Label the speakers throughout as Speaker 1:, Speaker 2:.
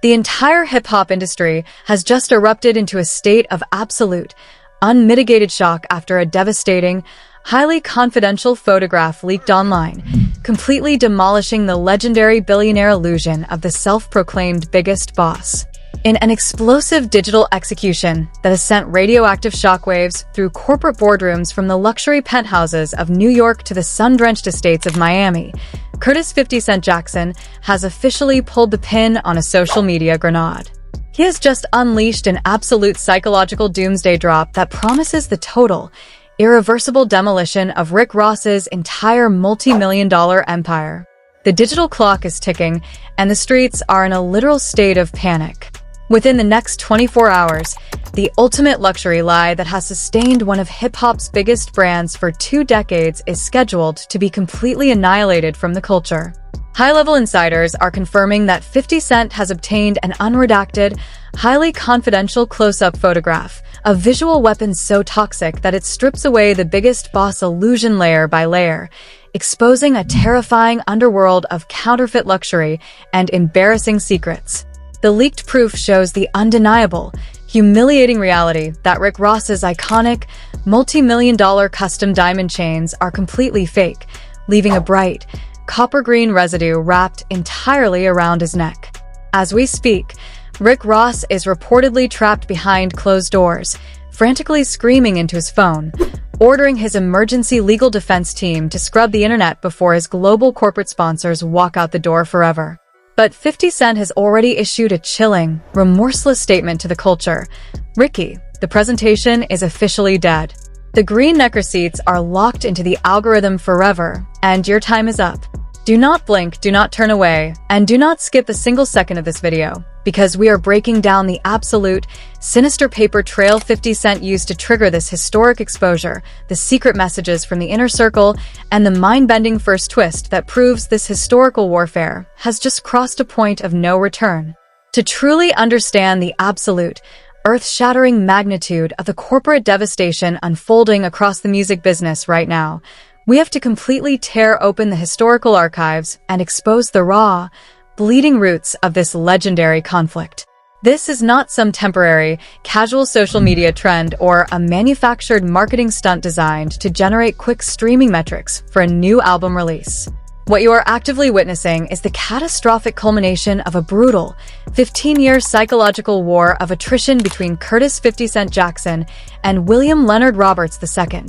Speaker 1: The entire hip-hop industry has just erupted into a state of absolute, unmitigated shock after a devastating, highly confidential photograph leaked online, completely demolishing the legendary billionaire illusion of the self-proclaimed biggest boss. In an explosive digital execution that has sent radioactive shockwaves through corporate boardrooms from the luxury penthouses of New York to the sun-drenched estates of Miami, Curtis 50 Cent Jackson has officially pulled the pin on a social media grenade. He has just unleashed an absolute psychological doomsday drop that promises the total, irreversible demolition of Rick Ross's entire multi-million-dollar empire. The digital clock is ticking, and the streets are in a literal state of panic. Within the next 24 hours, the ultimate luxury lie that has sustained one of hip-hop's biggest brands for 2 decades is scheduled to be completely annihilated from the culture. High-level insiders are confirming that 50 Cent has obtained an unredacted, highly confidential close-up photograph, a visual weapon so toxic that it strips away the biggest boss illusion layer by layer, exposing a terrifying underworld of counterfeit luxury and embarrassing secrets. The leaked proof shows the undeniable, humiliating reality that Rick Ross's iconic, multi-million-dollar custom diamond chains are completely fake, leaving a bright, copper-green residue wrapped entirely around his neck. As we speak, Rick Ross is reportedly trapped behind closed doors, frantically screaming into his phone, ordering his emergency legal defense team to scrub the internet before his global corporate sponsors walk out the door forever. But 50 Cent has already issued a chilling, remorseless statement to the culture. Ricky, the presentation is officially dead. The green neck receipts are locked into the algorithm forever, and your time is up. Do not blink, do not turn away, and do not skip a single second of this video, because we are breaking down the absolute, sinister paper trail 50 Cent used to trigger this historic exposure, the secret messages from the inner circle, and the mind-bending first twist that proves this historical warfare has just crossed a point of no return. To truly understand the absolute, earth-shattering magnitude of the corporate devastation unfolding across the music business right now, we have to completely tear open the historical archives and expose the raw, bleeding roots of this legendary conflict. This is not some temporary, casual social media trend or a manufactured marketing stunt designed to generate quick streaming metrics for a new album release. What you are actively witnessing is the catastrophic culmination of a brutal, 15-year psychological war of attrition between Curtis 50 Cent Jackson and William Leonard Roberts II,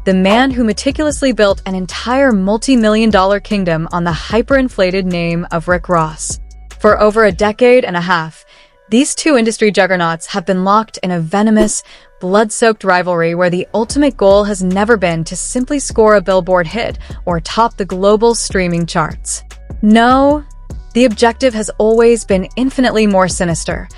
Speaker 1: the man who meticulously built an entire multi-million-dollar kingdom on the hyperinflated name of Rick Ross. For over a decade and a half, these two industry juggernauts have been locked in a venomous, blood-soaked rivalry where the ultimate goal has never been to simply score a Billboard hit or top the global streaming charts. No, the objective has always been infinitely more sinister: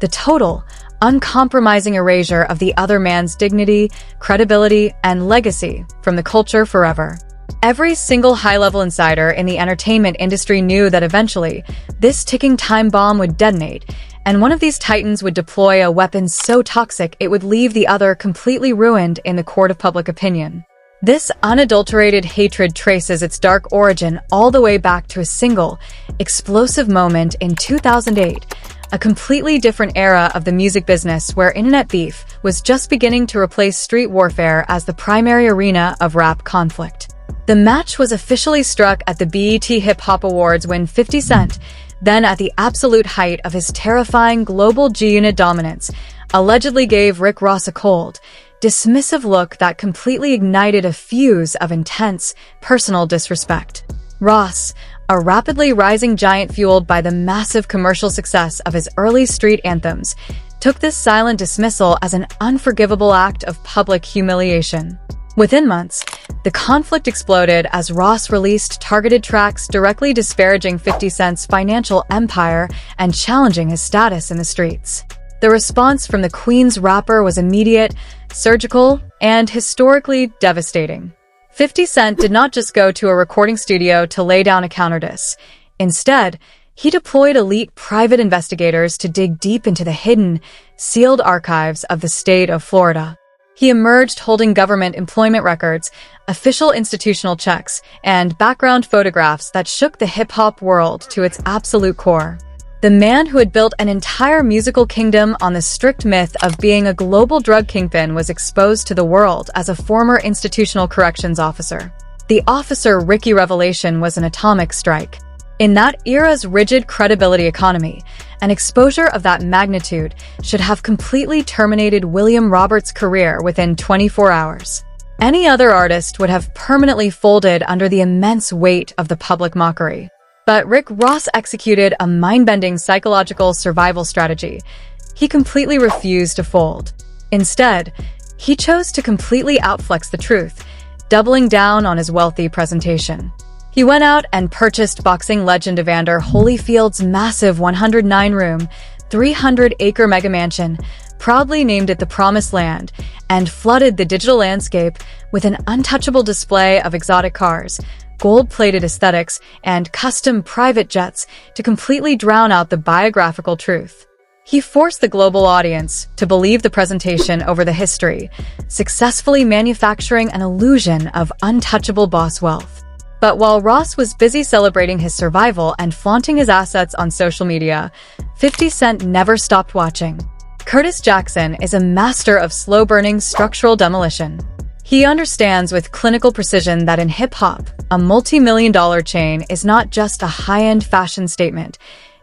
Speaker 1: the total, uncompromising erasure of the other man's dignity, credibility, and legacy from the culture forever. Every single high-level insider in the entertainment industry knew that eventually, this ticking time bomb would detonate, and one of these titans would deploy a weapon so toxic it would leave the other completely ruined in the court of public opinion. This unadulterated hatred traces its dark origin all the way back to a single, explosive moment in 2008, a completely different era of the music business where internet beef was just beginning to replace street warfare as the primary arena of rap conflict. The match was officially struck at the BET Hip Hop Awards when 50 Cent, then at the absolute height of his terrifying global G-Unit dominance, allegedly gave Rick Ross a cold, dismissive look that completely ignited a fuse of intense, personal disrespect. Ross, a rapidly rising giant fueled by the massive commercial success of his early street anthems, took this silent dismissal as an unforgivable act of public humiliation. Within months, the conflict exploded as Ross released targeted tracks directly disparaging 50 Cent's financial empire and challenging his status in the streets. The response from the Queen's rapper was immediate, surgical, and historically devastating. 50 Cent did not just go to a recording studio to lay down a counterdiss. Instead, he deployed elite private investigators to dig deep into the hidden, sealed archives of the state of Florida. He emerged holding government employment records, official institutional checks, and background photographs that shook the hip-hop world to its absolute core. The man who had built an entire musical kingdom on the strict myth of being a global drug kingpin was exposed to the world as a former institutional corrections officer. The officer Ricky revelation was an atomic strike. In that era's rigid credibility economy, an exposure of that magnitude should have completely terminated William Roberts' career within 24 hours. Any other artist would have permanently folded under the immense weight of the public mockery. But Rick Ross executed a mind-bending psychological survival strategy. He completely refused to fold. Instead, he chose to completely outflex the truth, doubling down on his wealthy presentation. He went out and purchased boxing legend Evander Holyfield's massive 109-room, 300-acre mega mansion, proudly named it the Promised Land, and flooded the digital landscape with an untouchable display of exotic cars, gold-plated aesthetics, and custom private jets to completely drown out the biographical truth. He forced the global audience to believe the presentation over the history, successfully manufacturing an illusion of untouchable boss wealth. But while Ross was busy celebrating his survival and flaunting his assets on social media, 50 Cent never stopped watching. Curtis Jackson is a master of slow-burning structural demolition. He understands with clinical precision that in hip-hop, a multi-million-dollar chain is not just a high-end fashion statement.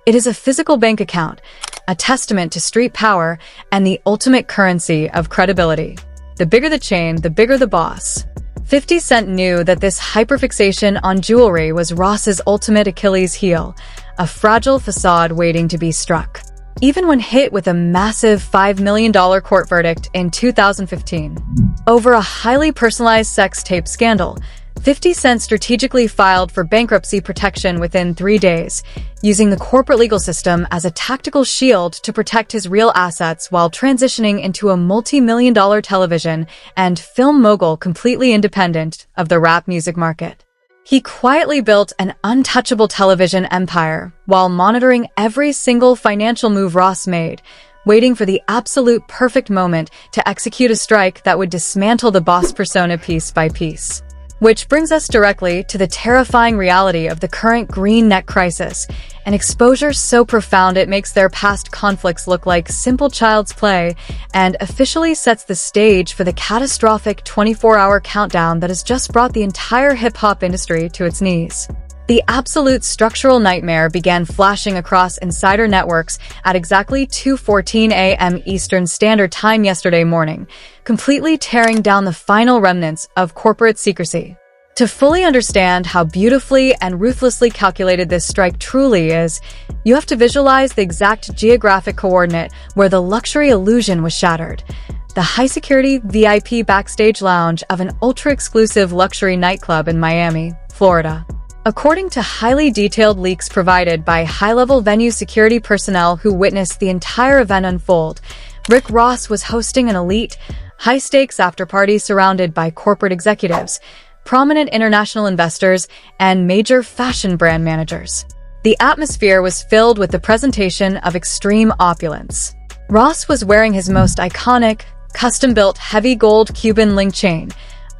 Speaker 1: It is a physical bank account, a testament to street power, and the ultimate currency of credibility. The bigger the chain, the bigger the boss. 50 Cent knew that this hyperfixation on jewelry was Ross's ultimate Achilles heel, a fragile facade waiting to be struck. Even when hit with a massive $5 million court verdict in 2015 over a highly personalized sex tape scandal, 50 Cent strategically filed for bankruptcy protection within 3 days, using the corporate legal system as a tactical shield to protect his real assets while transitioning into a multi-million-dollar television and film mogul completely independent of the rap music market. He quietly built an untouchable television empire while monitoring every single financial move Ross made, waiting for the absolute perfect moment to execute a strike that would dismantle the boss persona piece by piece. Which brings us directly to the terrifying reality of the current green neck crisis, an exposure so profound it makes their past conflicts look like simple child's play and officially sets the stage for the catastrophic 24-hour countdown that has just brought the entire hip-hop industry to its knees. The absolute structural nightmare began flashing across insider networks at exactly 2:14 a.m. Eastern Standard Time yesterday morning, completely tearing down the final remnants of corporate secrecy. To fully understand how beautifully and ruthlessly calculated this strike truly is, you have to visualize the exact geographic coordinate where the luxury illusion was shattered. The high-security VIP backstage lounge of an ultra-exclusive luxury nightclub in Miami, Florida. According to highly detailed leaks provided by high-level venue security personnel who witnessed the entire event unfold, Rick Ross was hosting an elite, high-stakes after-party surrounded by corporate executives, prominent international investors, and major fashion brand managers. The atmosphere was filled with the presentation of extreme opulence. Ross was wearing his most iconic, custom-built heavy gold Cuban link chain,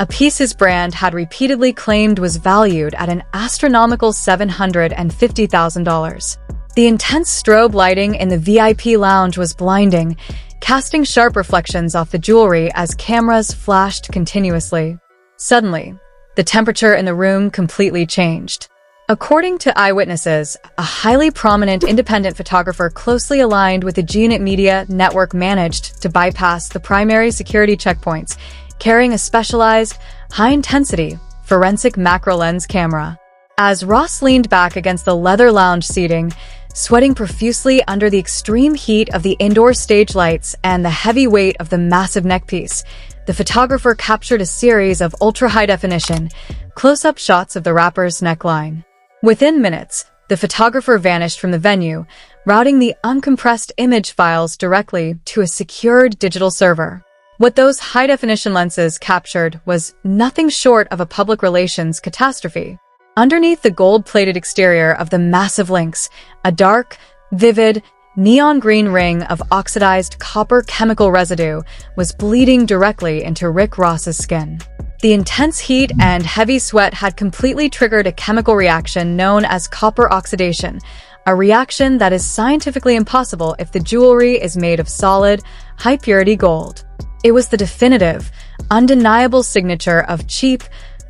Speaker 1: a piece his brand had repeatedly claimed was valued at an astronomical $750,000. The intense strobe lighting in the VIP lounge was blinding, casting sharp reflections off the jewelry as cameras flashed continuously. Suddenly, the temperature in the room completely changed. According to eyewitnesses, a highly prominent independent photographer closely aligned with the G-Unit Media network managed to bypass the primary security checkpoints, carrying a specialized, high-intensity, forensic macro lens camera. As Ross leaned back against the leather lounge seating, sweating profusely under the extreme heat of the indoor stage lights and the heavy weight of the massive neckpiece, the photographer captured a series of ultra-high-definition, close-up shots of the rapper's neckline. Within minutes, the photographer vanished from the venue, routing the uncompressed image files directly to a secured digital server. What those high-definition lenses captured was nothing short of a public relations catastrophe. Underneath the gold-plated exterior of the massive links, a dark, vivid, neon green ring of oxidized copper chemical residue was bleeding directly into Rick Ross's skin. The intense heat and heavy sweat had completely triggered a chemical reaction known as copper oxidation, a reaction that is scientifically impossible if the jewelry is made of solid, high-purity gold. It was the definitive, undeniable signature of cheap,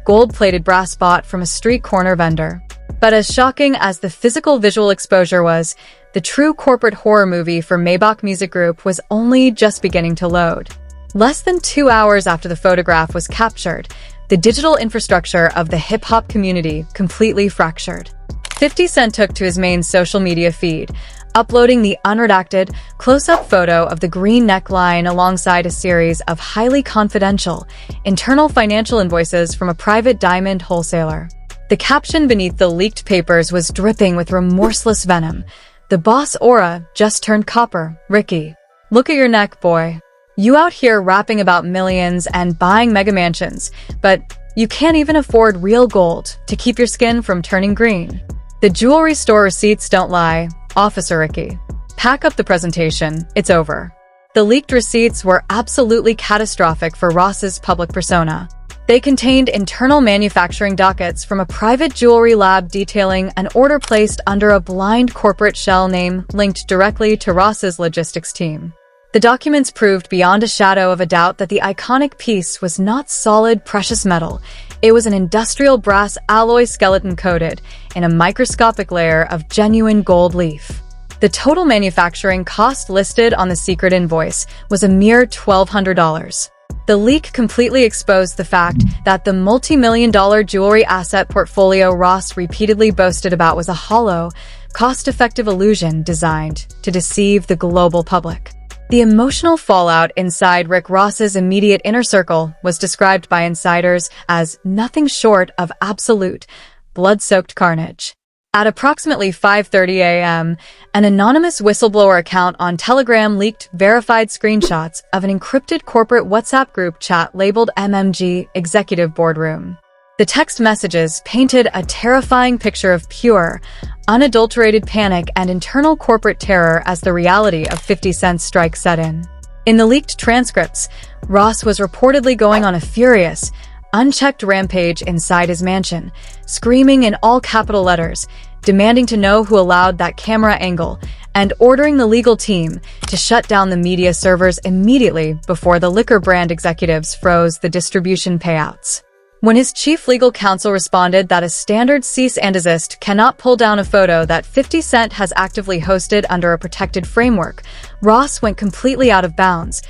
Speaker 1: gold-plated brass bought from a street corner vendor. But as shocking as the physical visual exposure was, the true corporate horror movie for Maybach Music Group was only just beginning to load. Less than 2 hours after the photograph was captured, the digital infrastructure of the hip-hop community completely fractured. 50 Cent took to his main social media feed, uploading the unredacted, close-up photo of the green neckline alongside a series of highly confidential, internal financial invoices from a private diamond wholesaler. The caption beneath the leaked papers was dripping with remorseless venom. "The boss aura just turned copper, Ricky. Look at your neck, boy. You out here rapping about millions and buying mega mansions, but you can't even afford real gold to keep your skin from turning green. The jewelry store receipts don't lie, Officer Ricky. Pack up the presentation, it's over." The leaked receipts were absolutely catastrophic for Ross's public persona. They contained internal manufacturing dockets from a private jewelry lab detailing an order placed under a blind corporate shell name linked directly to Ross's logistics team. The documents proved beyond a shadow of a doubt that the iconic piece was not solid precious metal. It was an industrial brass alloy skeleton coated in a microscopic layer of genuine gold leaf. The total manufacturing cost listed on the secret invoice was a mere $1,200. The leak completely exposed the fact that the multi-million-dollar jewelry asset portfolio Ross repeatedly boasted about was a hollow, cost-effective illusion designed to deceive the global public. The emotional fallout inside Rick Ross's immediate inner circle was described by insiders as nothing short of absolute, blood-soaked carnage. At approximately 5:30 a.m., an anonymous whistleblower account on Telegram leaked verified screenshots of an encrypted corporate WhatsApp group chat labeled MMG Executive Boardroom. The text messages painted a terrifying picture of pure, unadulterated panic and internal corporate terror as the reality of 50 Cent's strike set in. In the leaked transcripts, Ross was reportedly going on a furious, unchecked rampage inside his mansion, screaming in all capital letters, demanding to know who allowed that camera angle, and ordering the legal team to shut down the media servers immediately before the liquor brand executives froze the distribution payouts. When his chief legal counsel responded that a standard cease and desist cannot pull down a photo that 50 Cent has actively hosted under a protected framework, Ross went completely out of bounds,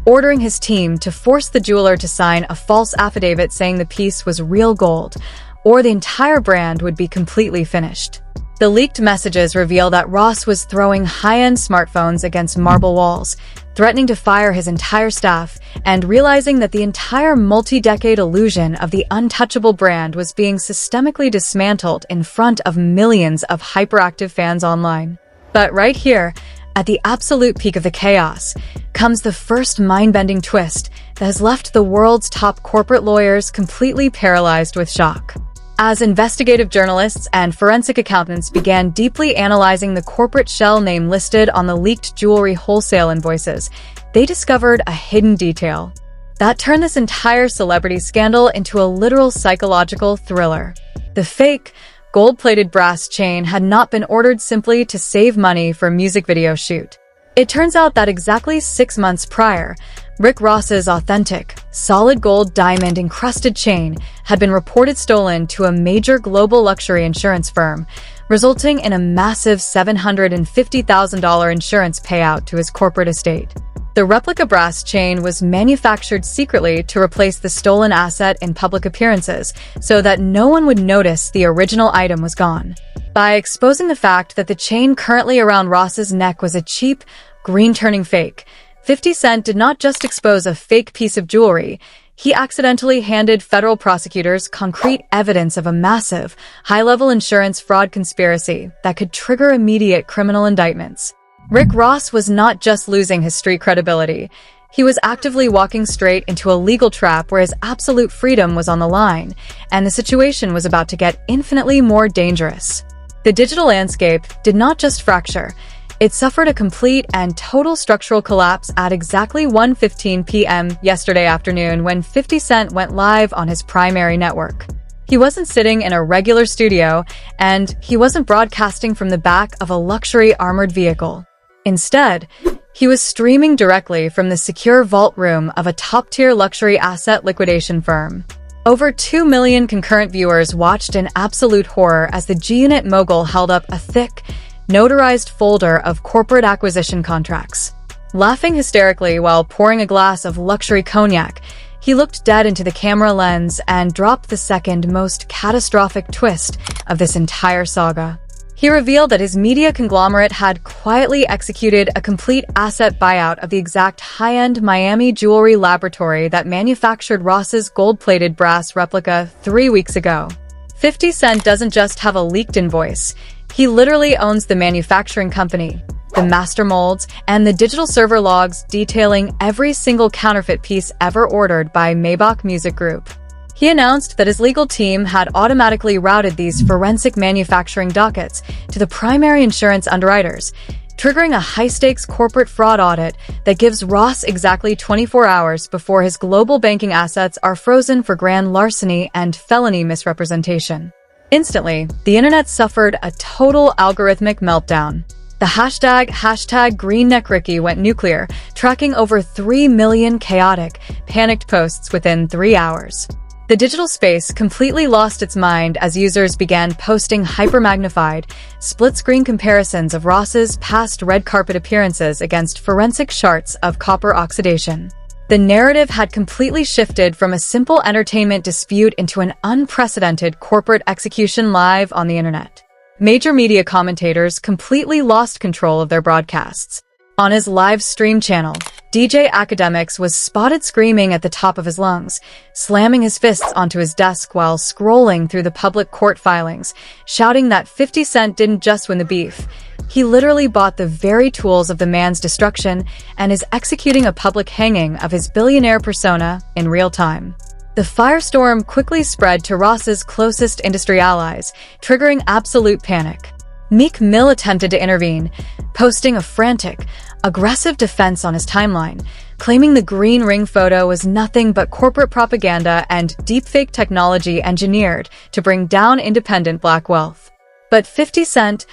Speaker 1: ordering his team to force the jeweler to sign a false affidavit saying the piece was real gold, or the entire brand would be completely finished. The leaked messages reveal that Ross was throwing high-end smartphones against marble walls, threatening to fire his entire staff, and realizing that the entire multi-decade illusion of the untouchable brand was being systemically dismantled in front of millions of hyperactive fans online. But right here, at the absolute peak of the chaos, comes the first mind-bending twist that has left the world's top corporate lawyers completely paralyzed with shock. As investigative journalists and forensic accountants began deeply analyzing the corporate shell name listed on the leaked jewelry wholesale invoices, they discovered a hidden detail that turned this entire celebrity scandal into a literal psychological thriller. The fake, gold-plated brass chain had not been ordered simply to save money for a music video shoot. It turns out that exactly 6 months prior, Rick Ross's authentic, solid gold diamond-encrusted chain had been reported stolen to a major global luxury insurance firm, resulting in a massive $750,000 insurance payout to his corporate estate. The replica brass chain was manufactured secretly to replace the stolen asset in public appearances so that no one would notice the original item was gone. By exposing the fact that the chain currently around Ross's neck was a cheap, green-turning fake, 50 Cent did not just expose a fake piece of jewelry, he accidentally handed federal prosecutors concrete evidence of a massive, high-level insurance fraud conspiracy that could trigger immediate criminal indictments. Rick Ross was not just losing his street credibility. He was actively walking straight into a legal trap where his absolute freedom was on the line, and the situation was about to get infinitely more dangerous. The digital landscape did not just fracture, it suffered a complete and total structural collapse at exactly 1:15 p.m. yesterday afternoon when 50 Cent went live on his primary network. He wasn't sitting in a regular studio, and he wasn't broadcasting from the back of a luxury armored vehicle. Instead, he was streaming directly from the secure vault room of a top-tier luxury asset liquidation firm. Over 2 million concurrent viewers watched in absolute horror as the G-Unit mogul held up a thick, notarized folder of corporate acquisition contracts. Laughing hysterically while pouring a glass of luxury cognac, he looked dead into the camera lens and dropped the second most catastrophic twist of this entire saga. He revealed that his media conglomerate had quietly executed a complete asset buyout of the exact high-end Miami jewelry laboratory that manufactured Ross's gold-plated brass replica 3 weeks ago. 50 Cent doesn't just have a leaked invoice. He literally owns the manufacturing company, the master molds, and the digital server logs detailing every single counterfeit piece ever ordered by Maybach Music Group. He announced that his legal team had automatically routed these forensic manufacturing dockets to the primary insurance underwriters, triggering a high-stakes corporate fraud audit that gives Ross exactly 24 hours before his global banking assets are frozen for grand larceny and felony misrepresentation. Instantly, the internet suffered a total algorithmic meltdown. The hashtag #GreenNeckRicky went nuclear, tracking over 3 million chaotic, panicked posts within 3 hours. The digital space completely lost its mind as users began posting hyper-magnified, split-screen comparisons of Ross's past red carpet appearances against forensic charts of copper oxidation. The narrative had completely shifted from a simple entertainment dispute into an unprecedented corporate execution live on the internet. Major media commentators completely lost control of their broadcasts. On his live stream channel, DJ Academics was spotted screaming at the top of his lungs, slamming his fists onto his desk while scrolling through the public court filings, shouting that 50 Cent didn't just win the beef. He literally bought the very tools of the man's destruction and is executing a public hanging of his billionaire persona in real time. The firestorm quickly spread to Ross's closest industry allies, triggering absolute panic. Meek Mill attempted to intervene, posting a frantic, aggressive defense on his timeline, claiming the green ring photo was nothing but corporate propaganda and deepfake technology engineered to bring down independent black wealth. But 50 Cent,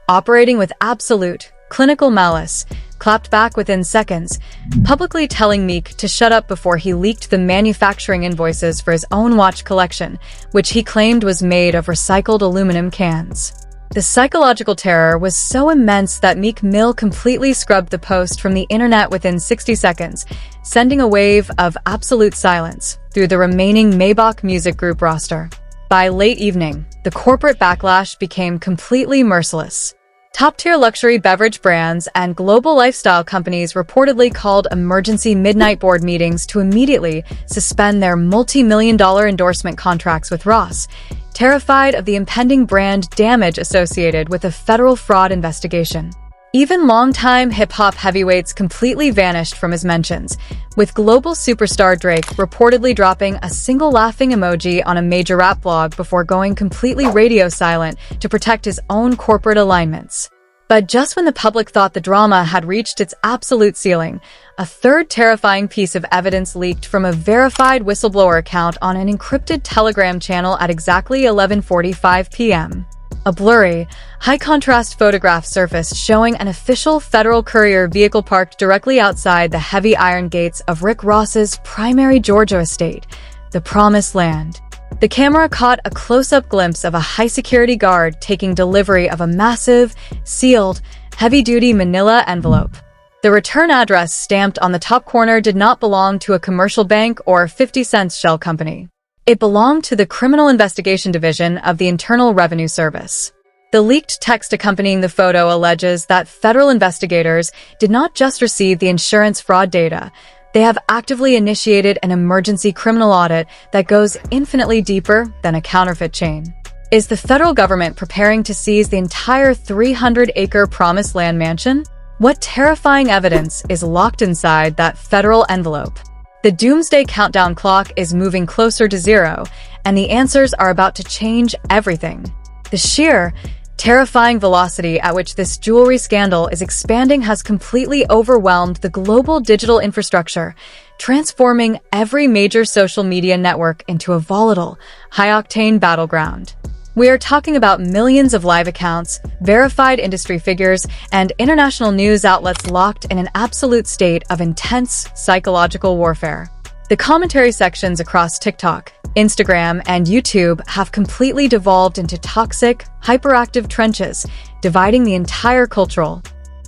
Speaker 1: operating with absolute, clinical malice, clapped back within seconds, publicly telling Meek to shut up before he leaked the manufacturing invoices for his own watch collection, which he claimed was made of recycled aluminum cans. The psychological terror was so immense that Meek Mill completely scrubbed the post from the internet within 60 seconds, sending a wave of absolute silence through the remaining Maybach Music Group roster. By late evening, the corporate backlash became completely merciless. Top-tier luxury beverage brands and global lifestyle companies reportedly called emergency midnight board meetings to immediately suspend their multi-million-dollar endorsement contracts with Ross, terrified of the impending brand damage associated with a federal fraud investigation. Even longtime hip-hop heavyweights completely vanished from his mentions, with global superstar Drake reportedly dropping a single laughing emoji on a major rap blog before going completely radio silent to protect his own corporate alignments. But just when the public thought the drama had reached its absolute ceiling, a third terrifying piece of evidence leaked from a verified whistleblower account on an encrypted Telegram channel at exactly 11:45 p.m. A blurry, high-contrast photograph surfaced showing an official federal courier vehicle parked directly outside the heavy iron gates of Rick Ross's primary Georgia estate, the Promised Land. The camera caught a close-up glimpse of a high-security guard taking delivery of a massive, sealed, heavy-duty manila envelope. The return address stamped on the top corner did not belong to a commercial bank or 50 Cent's shell company. It belonged to the Criminal Investigation Division of the Internal Revenue Service. The leaked text accompanying the photo alleges that federal investigators did not just receive the insurance fraud data, they have actively initiated an emergency criminal audit that goes infinitely deeper than a counterfeit chain. Is the federal government preparing to seize the entire 300-acre Promised Land mansion? What terrifying evidence is locked inside that federal envelope? The doomsday countdown clock is moving closer to zero, and the answers are about to change everything. The sheer, Terrifying velocity at which this jewelry scandal is expanding has completely overwhelmed the global digital infrastructure, transforming every major social media network into a volatile, high-octane battleground. We are talking about millions of live accounts, verified industry figures, and international news outlets locked in an absolute state of intense psychological warfare. The commentary sections across TikTok, Instagram, and YouTube have completely devolved into toxic, hyperactive trenches, dividing the entire cultural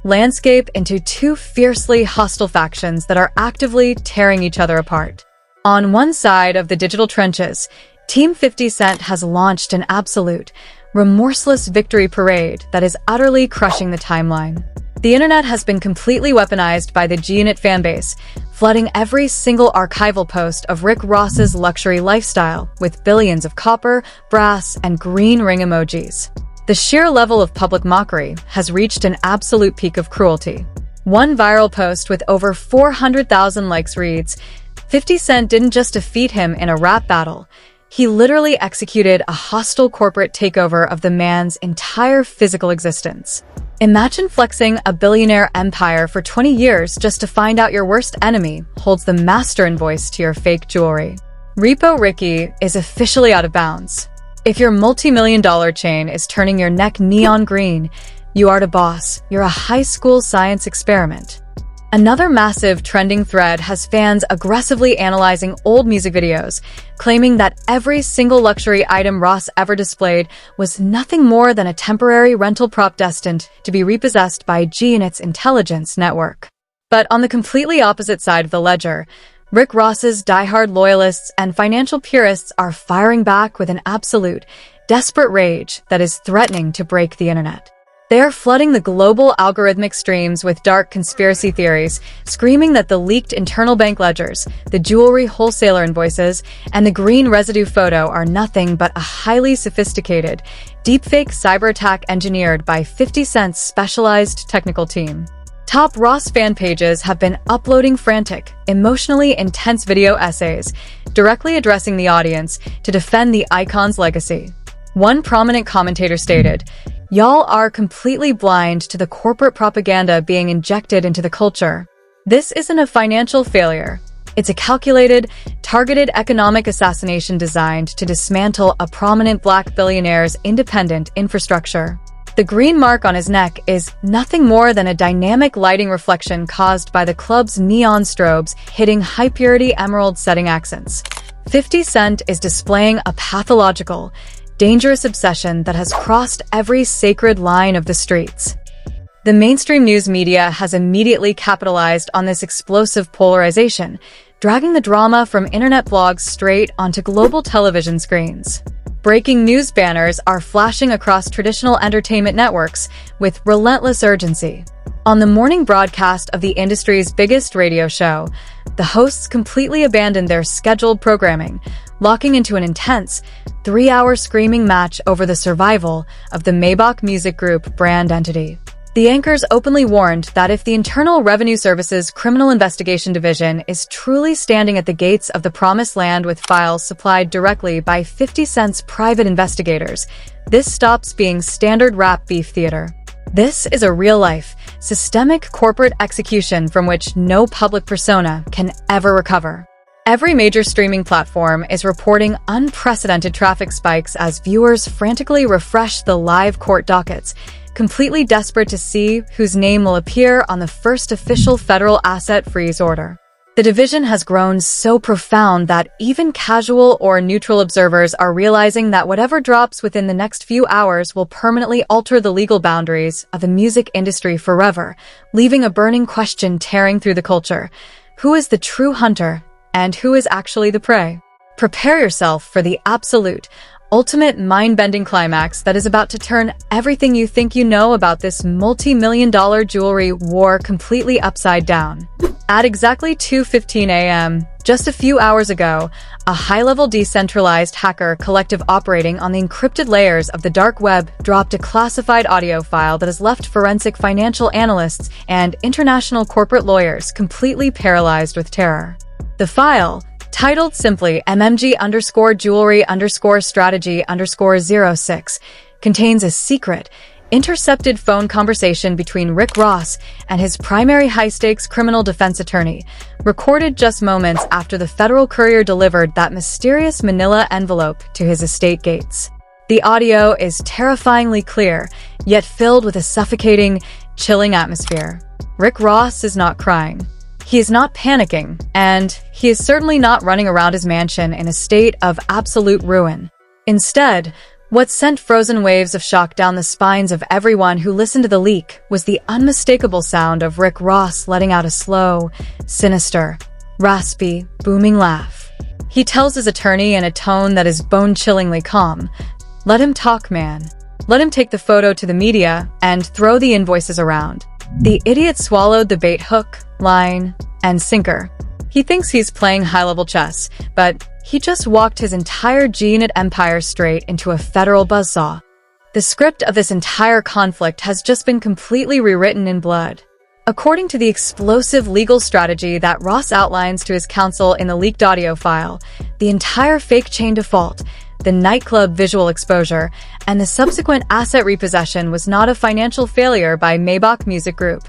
Speaker 1: landscape into two fiercely hostile factions that are actively tearing each other apart. On one side of the digital trenches, Team 50 Cent has launched an absolute, remorseless victory parade that is utterly crushing the timeline. The internet has been completely weaponized by the G-Unit fanbase, flooding every single archival post of Rick Ross's luxury lifestyle with billions of copper, brass, and green ring emojis. The sheer level of public mockery has reached an absolute peak of cruelty. One viral post with over 400,000 likes reads, "50 Cent didn't just defeat him in a rap battle. He literally executed a hostile corporate takeover of the man's entire physical existence." Imagine flexing a billionaire empire for 20 years just to find out your worst enemy holds the master invoice to your fake jewelry. Repo Ricky is officially out of bounds. If your multi-million-dollar chain is turning your neck neon green, you aren't a boss, you're a high school science experiment. Another massive trending thread has fans aggressively analyzing old music videos, claiming that every single luxury item Ross ever displayed was nothing more than a temporary rental prop destined to be repossessed by G-Unit's intelligence network. But on the completely opposite side of the ledger, Rick Ross's diehard loyalists and financial purists are firing back with an absolute, desperate rage that is threatening to break the internet. They are flooding the global algorithmic streams with dark conspiracy theories, screaming that the leaked internal bank ledgers, the jewelry wholesaler invoices, and the green residue photo are nothing but a highly sophisticated, deepfake cyber attack engineered by 50 Cent's specialized technical team. Top Ross fan pages have been uploading frantic, emotionally intense video essays, directly addressing the audience to defend the icon's legacy. One prominent commentator stated, "Y'all are completely blind to the corporate propaganda being injected into the culture. This isn't a financial failure. It's a calculated, targeted economic assassination designed to dismantle a prominent black billionaire's independent infrastructure." The green mark on his neck is nothing more than a dynamic lighting reflection caused by the club's neon strobes hitting high-purity emerald setting accents. 50 Cent is displaying a pathological, dangerous obsession that has crossed every sacred line of the streets. The mainstream news media has immediately capitalized on this explosive polarization, dragging the drama from internet blogs straight onto global television screens. Breaking news banners are flashing across traditional entertainment networks with relentless urgency. On the morning broadcast of the industry's biggest radio show, the hosts completely abandoned their scheduled programming, locking into an intense, 3-hour screaming match over the survival of the Maybach Music Group brand entity. The anchors openly warned that if the Internal Revenue Service's Criminal Investigation Division is truly standing at the gates of the Promised Land with files supplied directly by 50 Cent's private investigators, this stops being standard rap beef theater. This is a real-life, systemic corporate execution from which no public persona can ever recover. Every major streaming platform is reporting unprecedented traffic spikes as viewers frantically refresh the live court dockets, completely desperate to see whose name will appear on the first official federal asset freeze order. The division has grown so profound that even casual or neutral observers are realizing that whatever drops within the next few hours will permanently alter the legal boundaries of the music industry forever, leaving a burning question tearing through the culture. Who is the true hunter, and who is actually the prey? Prepare yourself for the absolute, ultimate mind-bending climax that is about to turn everything you think you know about this multi-million-dollar jewelry war completely upside down. At exactly 2:15 a.m., just a few hours ago, a high-level decentralized hacker collective operating on the encrypted layers of the dark web dropped a classified audio file that has left forensic financial analysts and international corporate lawyers completely paralyzed with terror. The file, titled simply MMG_jewelry_strategy_06, contains a secret, intercepted phone conversation between Rick Ross and his primary high-stakes criminal defense attorney, recorded just moments after the Federal Courier delivered that mysterious manila envelope to his estate gates. The audio is terrifyingly clear, yet filled with a suffocating, chilling atmosphere. Rick Ross is not crying. He is not panicking, and he is certainly not running around his mansion in a state of absolute ruin. Instead, what sent frozen waves of shock down the spines of everyone who listened to the leak was the unmistakable sound of Rick Ross letting out a slow, sinister, raspy, booming laugh. He tells his attorney in a tone that is bone-chillingly calm, "Let him talk, man. Let him take the photo to the media and throw the invoices around." The idiot swallowed the bait hook, line, and sinker. He thinks he's playing high-level chess, but he just walked his entire G-Unit empire straight into a federal buzzsaw. The script of this entire conflict has just been completely rewritten in blood. According to the explosive legal strategy that Ross outlines to his counsel in the leaked audio file, the entire fake chain default, the nightclub visual exposure, and the subsequent asset repossession was not a financial failure by Maybach Music Group.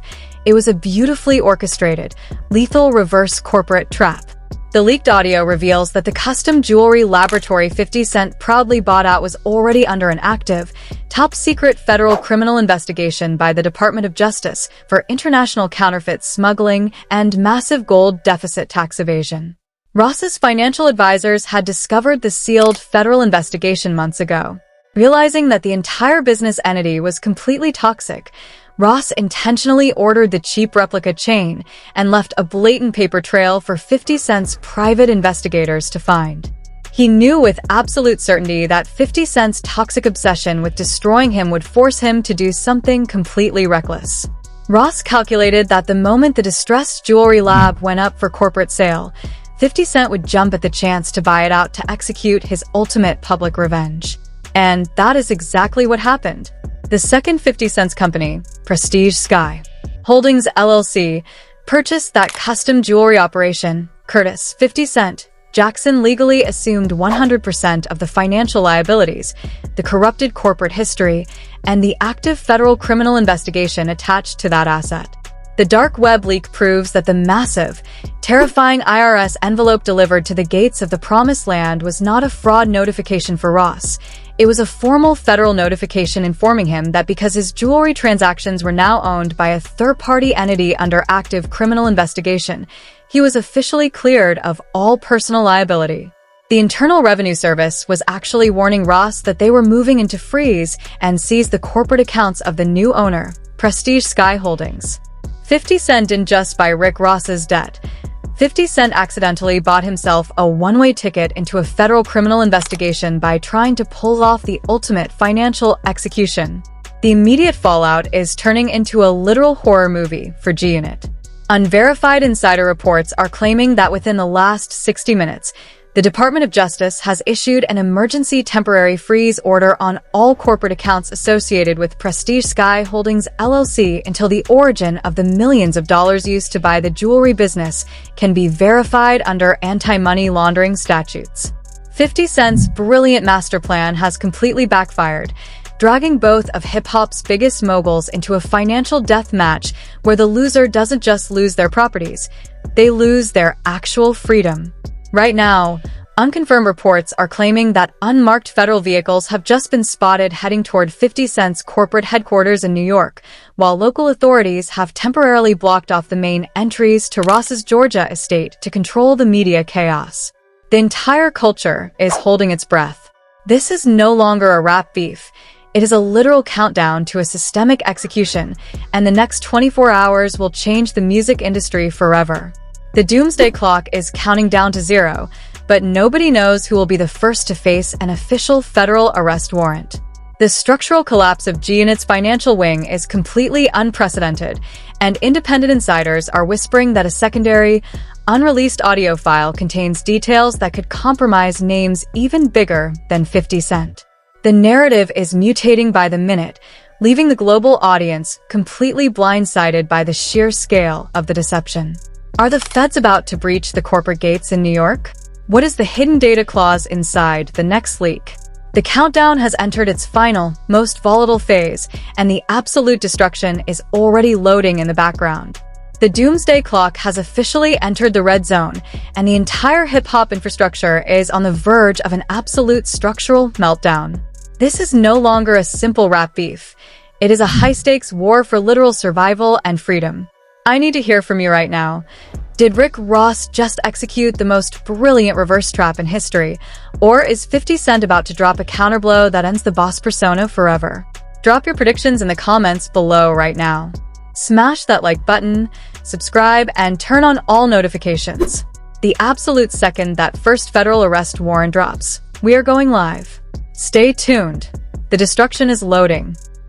Speaker 1: It was a beautifully orchestrated, lethal reverse corporate trap. The leaked audio reveals that the custom jewelry laboratory 50 Cent proudly bought out was already under an active, top-secret federal criminal investigation by the Department of Justice for international counterfeit smuggling and massive gold deficit tax evasion. Ross's financial advisors had discovered the sealed federal investigation months ago. Realizing that the entire business entity was completely toxic, Ross intentionally ordered the cheap replica chain and left a blatant paper trail for 50 Cent's private investigators to find. He knew with absolute certainty that 50 Cent's toxic obsession with destroying him would force him to do something completely reckless. Ross calculated that the moment the distressed jewelry lab went up for corporate sale, 50 Cent would jump at the chance to buy it out to execute his ultimate public revenge. And that is exactly what happened. The second 50 Cent's company, Prestige Sky Holdings LLC, purchased that custom jewelry operation. Curtis 50 Cent Jackson legally assumed 100% of the financial liabilities, the corrupted corporate history, and the active federal criminal investigation attached to that asset. The dark web leak proves that the massive, terrifying IRS envelope delivered to the gates of the Promised Land was not a fraud notification for Ross. It was a formal federal notification informing him that because his jewelry transactions were now owned by a third-party entity under active criminal investigation, he was officially cleared of all personal liability. The Internal Revenue Service was actually warning Ross that they were moving into freeze and seize the corporate accounts of the new owner, Prestige Sky Holdings. 50 Cent didn't just buy Rick Ross's debt. 50 Cent accidentally bought himself a one-way ticket into a federal criminal investigation by trying to pull off the ultimate financial execution. The immediate fallout is turning into a literal horror movie for G-Unit. Unverified insider reports are claiming that within the last 60 minutes, the Department of Justice has issued an emergency temporary freeze order on all corporate accounts associated with Prestige Sky Holdings LLC until the origin of the millions of dollars used to buy the jewelry business can be verified under anti-money laundering statutes. 50 Cent's brilliant master plan has completely backfired, dragging both of hip-hop's biggest moguls into a financial death match where the loser doesn't just lose their properties, they lose their actual freedom. Right now, unconfirmed reports are claiming that unmarked federal vehicles have just been spotted heading toward 50 Cent's corporate headquarters in New York, while local authorities have temporarily blocked off the main entries to Ross's Georgia estate to control the media chaos. The entire culture is holding its breath. This is no longer a rap beef. It is a literal countdown to a systemic execution, and the next 24 hours will change the music industry forever. The doomsday clock is counting down to zero, but nobody knows who will be the first to face an official federal arrest warrant. The structural collapse of G-Unit's financial wing is completely unprecedented, and independent insiders are whispering that a secondary, unreleased audio file contains details that could compromise names even bigger than 50 Cent. The narrative is mutating by the minute, leaving the global audience completely blindsided by the sheer scale of the deception. Are the feds about to breach the corporate gates in New York? What is the hidden data clause inside the next leak? The countdown has entered its final, most volatile phase, and the absolute destruction is already loading in the background. The doomsday clock has officially entered the red zone, and the entire hip-hop infrastructure is on the verge of an absolute structural meltdown. This is no longer a simple rap beef. It is a high-stakes war for literal survival and freedom. I need to hear from you right now. Did Rick Ross just execute the most brilliant reverse trap in history? Or is 50 Cent about to drop a counterblow that ends the boss persona forever? Drop your predictions in the comments below right now. Smash that like button, subscribe, and turn on all notifications. The absolute second that first federal arrest warrant drops, we are going live. Stay tuned. The destruction is loading.